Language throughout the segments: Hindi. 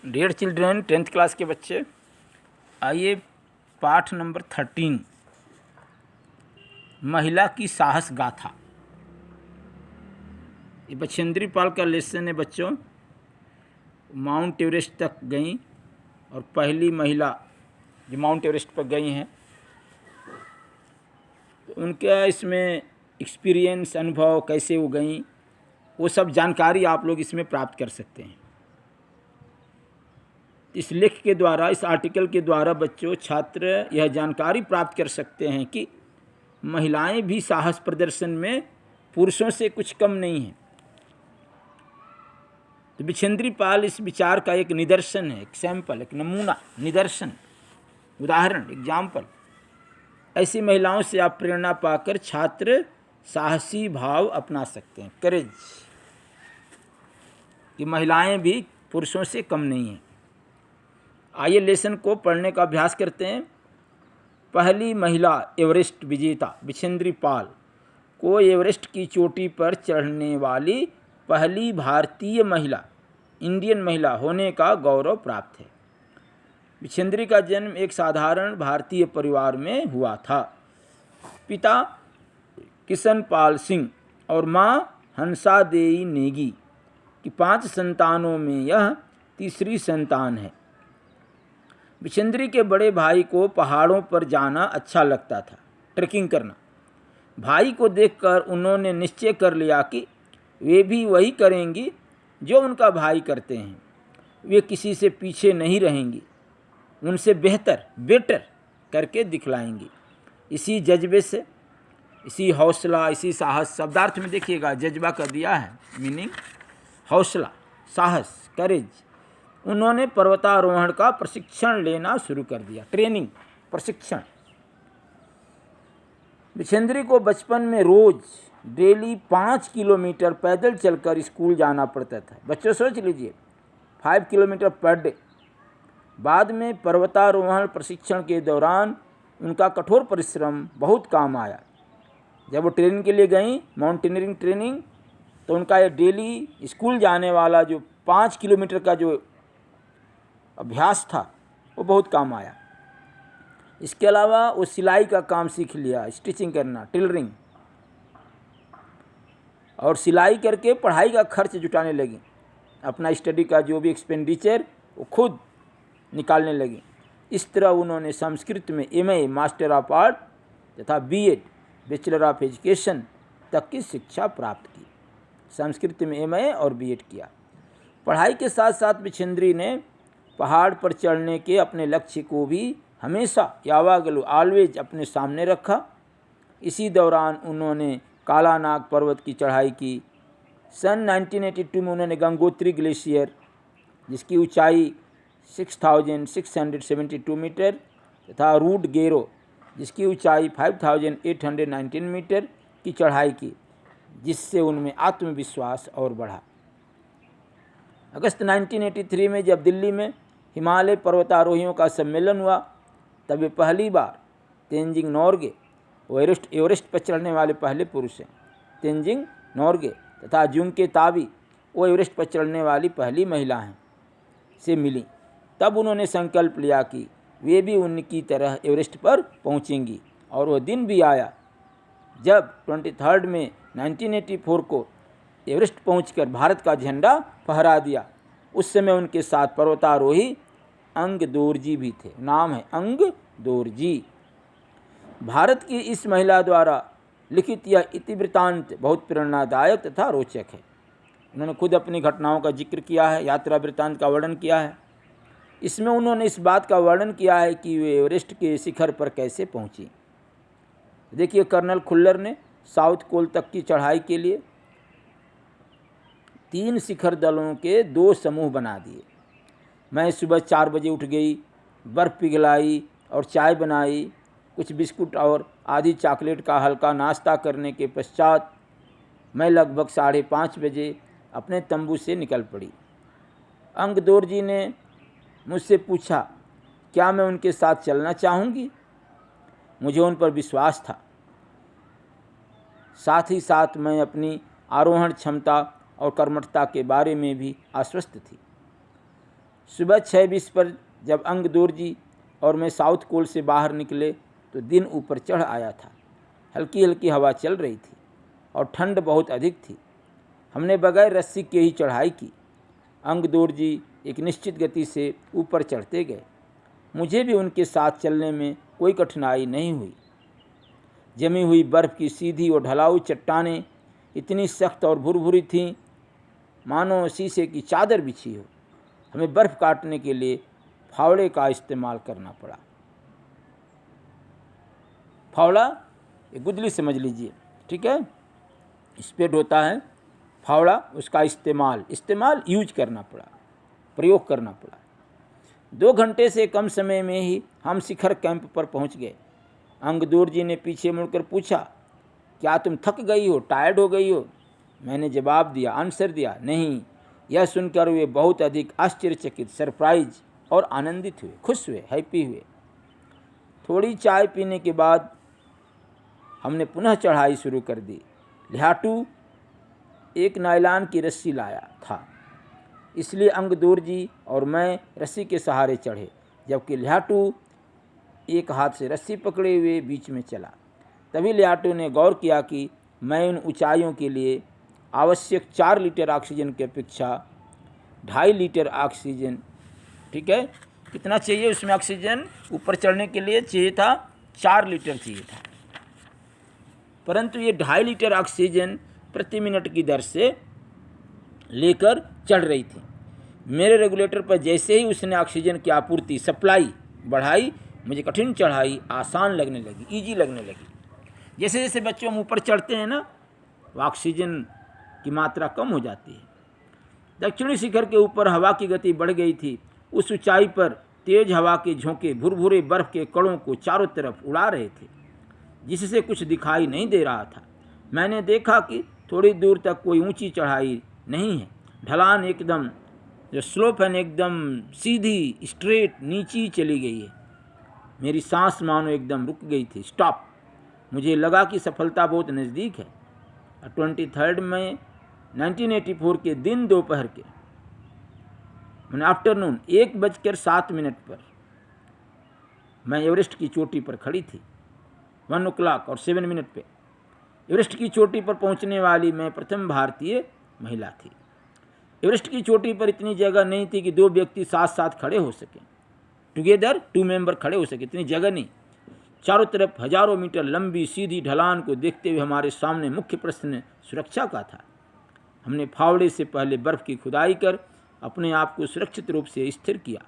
डियर चिल्ड्रन, 10th क्लास के बच्चे, आइए पाठ नंबर 13, महिला की साहस गाथा। ये बछेंद्री पाल का लेसन है बच्चों। माउंट एवरेस्ट तक गई और पहली महिला जो माउंट एवरेस्ट पर गई हैं, तो उनका इसमें एक्सपीरियंस, अनुभव, कैसे वो गई, वो सब जानकारी आप लोग इसमें प्राप्त कर सकते हैं। इस लेख के द्वारा, इस आर्टिकल के द्वारा बच्चों, छात्र यह जानकारी प्राप्त कर सकते हैं कि महिलाएं भी साहस प्रदर्शन में पुरुषों से कुछ कम नहीं हैं। तो बछेंद्री पाल इस विचार का एक निदर्शन है, एक सैंपल, एक नमूना, निदर्शन, उदाहरण, एग्जाम्पल। ऐसी महिलाओं से आप प्रेरणा पाकर छात्र साहसी भाव अपना सकते हैं, करेज, कि महिलाएं भी पुरुषों से कम नहीं हैं। आइए लेसन को पढ़ने का अभ्यास करते हैं। पहली महिला एवरेस्ट विजेता बछेंद्री पाल को एवरेस्ट की चोटी पर चढ़ने वाली पहली भारतीय महिला, इंडियन महिला होने का गौरव प्राप्त है। बछेंद्री का जन्म एक साधारण भारतीय परिवार में हुआ था। पिता किशन पाल सिंह और मां हंसा देई नेगी की 5 संतानों में यह तीसरी संतान है। बछेंद्री के बड़े भाई को पहाड़ों पर जाना अच्छा लगता था, ट्रैकिंग करना। भाई को देखकर उन्होंने निश्चय कर लिया कि वे भी वही करेंगी जो उनका भाई करते हैं। वे किसी से पीछे नहीं रहेंगी, उनसे बेटर करके दिखलाएंगी। इसी जज्बे से, इसी हौसला, इसी साहस, शब्दार्थ में देखिएगा जज्बा का दिया है मीनिंग, हौसला, साहस, करेज। उन्होंने पर्वतारोहण का प्रशिक्षण लेना शुरू कर दिया, ट्रेनिंग, प्रशिक्षण। बछेंद्री को बचपन में रोज डेली 5 किलोमीटर पैदल चलकर स्कूल जाना पड़ता था। बच्चों सोच लीजिए, 5 किलोमीटर पर डे। बाद में पर्वतारोहण प्रशिक्षण के दौरान उनका कठोर परिश्रम बहुत काम आया। जब वो ट्रेनिंग के लिए गई, माउंटेनियरिंग ट्रेनिंग, तो उनका ये डेली स्कूल जाने वाला जो 5 किलोमीटर का जो अभ्यास था वो बहुत काम आया। इसके अलावा वो सिलाई का काम सीख लिया, स्टिचिंग करना, टेलरिंग, और सिलाई करके पढ़ाई का खर्च जुटाने लगी। अपना स्टडी का जो भी एक्सपेंडिचर वो खुद निकालने लगी। इस तरह उन्होंने संस्कृत में MA, मास्टर ऑफ आर्ट, तथा BEd, बैचलर ऑफ एजुकेशन तक की शिक्षा प्राप्त की। संस्कृत में MA और BEd किया। पढ़ाई के साथ साथ बछेंद्री ने पहाड़ पर चढ़ने के अपने लक्ष्य को भी हमेशा, यावागलू, ऑलवेज अपने सामने रखा। इसी दौरान उन्होंने कालानाग पर्वत की चढ़ाई की। सन 1982 में उन्होंने गंगोत्री ग्लेशियर, जिसकी ऊंचाई 6672 मीटर, तथा रूट गेरो, जिसकी ऊंचाई 5819 मीटर की चढ़ाई की, जिससे उनमें आत्मविश्वास और बढ़ा। अगस्त 1983 में जब दिल्ली में हिमालय पर्वतारोहियों का सम्मेलन हुआ, तब वे पहली बार तेंजिंग नोर्गे, वो एवरेस्ट पर चढ़ने वाले पहले पुरुष हैं। तेंजिंग नोर्गे तथा जुंके ताबी, वो एवरेस्ट पर चढ़ने वाली पहली महिला हैं, से मिली। तब उन्होंने संकल्प लिया कि वे भी उनकी तरह एवरेस्ट पर पहुंचेंगी। और वह दिन भी आया जब 23 मई 1984 को एवरेस्ट पहुंचकर भारत का झंडा फहरा दिया। उस समय उनके साथ पर्वतारोही अंग दोरजी भी थे। नाम है अंग दोरजी। भारत की इस महिला द्वारा लिखित यह इतिवृत्तांत बहुत प्रेरणादायक तथा रोचक है। उन्होंने खुद अपनी घटनाओं का जिक्र किया है, यात्रा वृत्तांत का वर्णन किया है। इसमें उन्होंने इस बात का वर्णन किया है कि वे एवरेस्ट के शिखर पर कैसे पहुंची। देखिए, कर्नल खुल्लर ने साउथ कोल तक की चढ़ाई के लिए 3 शिखर दलों के 2 समूह बना दिए। मैं सुबह 4 बजे उठ गई, बर्फ़ पिघलाई और चाय बनाई। कुछ बिस्कुट और आधी चॉकलेट का हल्का नाश्ता करने के पश्चात मैं लगभग 5:30 बजे अपने तंबू से निकल पड़ी। अंग दोरजी ने मुझसे पूछा क्या मैं उनके साथ चलना चाहूँगी। मुझे उन पर विश्वास था। साथ ही साथ मैं अपनी आरोहण क्षमता और कर्मठता के बारे में भी आश्वस्त थी। सुबह 6:20 पर जब अंगदोर जी और मैं साउथ कोल से बाहर निकले तो दिन ऊपर चढ़ आया था। हल्की हल्की हवा चल रही थी और ठंड बहुत अधिक थी। हमने बगैर रस्सी के ही चढ़ाई की। अंगदोर जी एक निश्चित गति से ऊपर चढ़ते गए। मुझे भी उनके साथ चलने में कोई कठिनाई नहीं हुई। जमी हुई बर्फ़ की सीधी और ढलाऊ चट्टानें इतनी सख्त और भुरभुरी थीं मानो शीशे की चादर बिछी हो। हमें बर्फ़ काटने के लिए फावड़े का इस्तेमाल करना पड़ा। फावड़ा एक गुदली समझ लीजिए, ठीक है, स्पेड होता है, फावड़ा उसका इस्तेमाल यूज करना पड़ा, प्रयोग करना पड़ा। 2 घंटे से कम समय में ही हम शिखर कैंप पर पहुंच गए। अंगदोर जी ने पीछे मुड़कर पूछा, क्या तुम थक गई हो, टायर्ड हो गई हो? मैंने जवाब दिया, आंसर दिया, नहीं। यह सुनकर वे बहुत अधिक आश्चर्यचकित, सरप्राइज और आनंदित हुए, खुश हुए, हैप्पी हुए। थोड़ी चाय पीने के बाद हमने पुनः चढ़ाई शुरू कर दी। लिहाटू एक नायलान की रस्सी लाया था, इसलिए अंगदोर जी और मैं रस्सी के सहारे चढ़े, जबकि लिहाटू एक हाथ से रस्सी पकड़े हुए बीच में चला। तभी लिहाटू ने गौर किया कि मैं इन ऊंचाइयों के लिए आवश्यक 4 लीटर ऑक्सीजन की अपेक्षा 2.5 लीटर ऑक्सीजन, ठीक है, कितना चाहिए उसमें ऑक्सीजन ऊपर चढ़ने के लिए चाहिए था, 4 लीटर चाहिए था, परंतु ये 2.5 लीटर ऑक्सीजन प्रति मिनट की दर से लेकर चढ़ रही थी। मेरे रेगुलेटर पर जैसे ही उसने ऑक्सीजन की आपूर्ति सप्लाई बढ़ाई, मुझे कठिन चढ़ाई आसान लगने लगी, ईजी लगने लगी। जैसे जैसे बच्चों हम ऊपर चढ़ते हैं ना, ऑक्सीजन की मात्रा कम हो जाती है। दक्षिणी शिखर के ऊपर हवा की गति बढ़ गई थी। उस ऊंचाई पर तेज हवा के झोंके भुरभुरे बर्फ के कणों को चारों तरफ उड़ा रहे थे, जिससे कुछ दिखाई नहीं दे रहा था। मैंने देखा कि थोड़ी दूर तक कोई ऊंची चढ़ाई नहीं है। ढलान एकदम जो स्लोप है एकदम सीधी स्ट्रेट नीचे चली गई है। मेरी सांस मानो एकदम रुक गई थी, स्टॉप। मुझे लगा कि सफलता बहुत नज़दीक है। 23 मई 1984 के दिन दोपहर के मैंने आफ्टरनून 1:07 पर मैं एवरेस्ट की चोटी पर खड़ी थी। 1 o'clock और 7 पे एवरेस्ट की चोटी पर पहुंचने वाली मैं प्रथम भारतीय महिला थी। एवरेस्ट की चोटी पर इतनी जगह नहीं थी कि 2 व्यक्ति साथ साथ खड़े हो सकें, टुगेदर 2 मेंबर खड़े हो सके, इतनी जगह नहीं। चारों तरफ हजारों मीटर लंबी सीधी ढलान को देखते हुए हमारे सामने मुख्य प्रश्न सुरक्षा का था। हमने फावड़े से पहले बर्फ़ की खुदाई कर अपने आप को सुरक्षित रूप से स्थिर किया।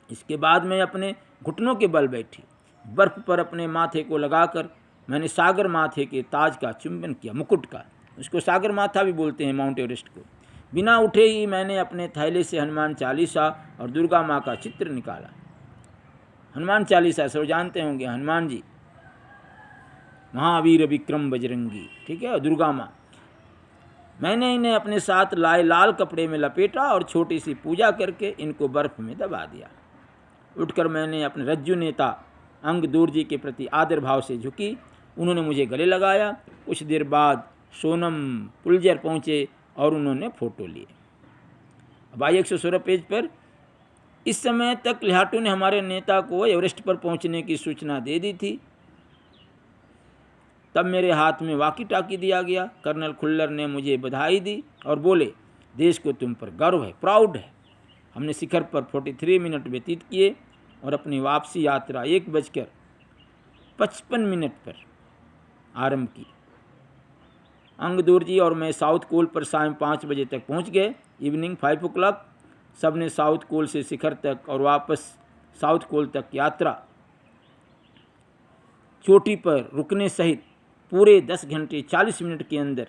इसके बाद मैं अपने घुटनों के बल बैठी। बर्फ़ पर अपने माथे को लगाकर मैंने सागर माथे के ताज का चुंबन किया, मुकुट का, उसको सागर माथा भी बोलते हैं माउंट एवरेस्ट को। बिना उठे ही मैंने अपने थैले से हनुमान चालीसा और दुर्गा माँ का चित्र निकाला। हनुमान चालीसा सब जानते होंगे, हनुमान जी, महावीर विक्रम बजरंगी, ठीक है, और दुर्गा माँ। मैंने इन्हें अपने साथ लाए लाल कपड़े में लपेटा और छोटी सी पूजा करके इनको बर्फ़ में दबा दिया। उठकर मैंने अपने रज्जु नेता अंगदोर जी के प्रति आदर भाव से झुकी। उन्होंने मुझे गले लगाया। कुछ देर बाद सोनम पुलजर पहुँचे और उन्होंने फ़ोटो लिए। अब आइए 116 पेज पर। इस समय तक लिहाटू ने हमारे नेता को एवरेस्ट पर पहुंचने की सूचना दे दी थी। तब मेरे हाथ में वाकी टाकी दिया गया। कर्नल खुल्लर ने मुझे बधाई दी और बोले, देश को तुम पर गर्व है, प्राउड है। हमने शिखर पर 43 मिनट व्यतीत किए और अपनी वापसी यात्रा 1:55 पर आरंभ की। अंगदोर जी और मैं साउथ कोल पर शाम 5 बजे तक पहुंच गए। इवनिंग 5 o'clock सब ने साउथ कोल से शिखर तक और वापस साउथ कोल तक यात्रा चोटी पर रुकने सहित पूरे 10 घंटे 40 मिनट के अंदर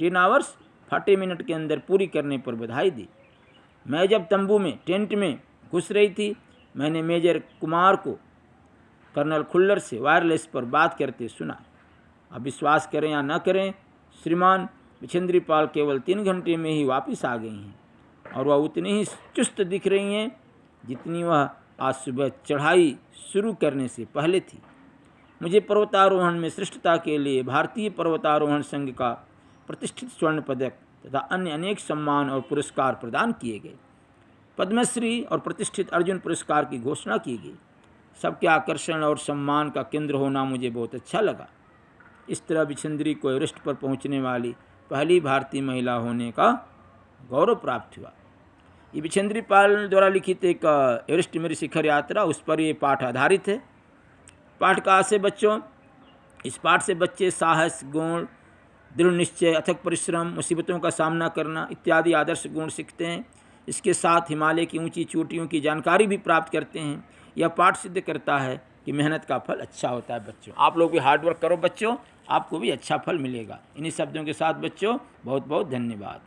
10 hours 40 मिनट के अंदर पूरी करने पर बधाई दी। मैं जब तंबू में टेंट में घुस रही थी, मैंने मेजर कुमार को कर्नल खुल्लर से वायरलेस पर बात करते सुना। अब विश्वास करें या न करें, श्रीमान बिछेंद्री पाल केवल 3 घंटे में ही वापस आ गई हैं और वह उतनी ही चुस्त दिख रही हैं जितनी वह आज सुबह चढ़ाई शुरू करने से पहले थी। मुझे पर्वतारोहण में श्रेष्ठता के लिए भारतीय पर्वतारोहण संघ का प्रतिष्ठित स्वर्ण पदक तथा अन्य अनेक सम्मान और पुरस्कार प्रदान किए गए। पद्मश्री और प्रतिष्ठित अर्जुन पुरस्कार की घोषणा की गई। सबके आकर्षण और सम्मान का केंद्र होना मुझे बहुत अच्छा लगा। इस तरह बिछंदरी को एवरेस्ट पर पहुंचने वाली पहली भारतीय महिला होने का गौरव प्राप्त हुआ। ये बिछंदरी पाल द्वारा लिखित एक एवरेस्ट मेरी शिखर यात्रा, उस पर ये पाठ आधारित है। पाठ का आशय बच्चों, इस पाठ से बच्चे साहस, गुण, दृढ़ निश्चय, अथक परिश्रम, मुसीबतों का सामना करना इत्यादि आदर्श गुण सीखते हैं। इसके साथ हिमालय की ऊंची चोटियों की जानकारी भी प्राप्त करते हैं। यह पाठ सिद्ध करता है कि मेहनत का फल अच्छा होता है। बच्चों, आप लोग भी हार्ड वर्क करो बच्चों, आपको भी अच्छा फल मिलेगा। इन्हीं शब्दों के साथ बच्चों बहुत बहुत धन्यवाद।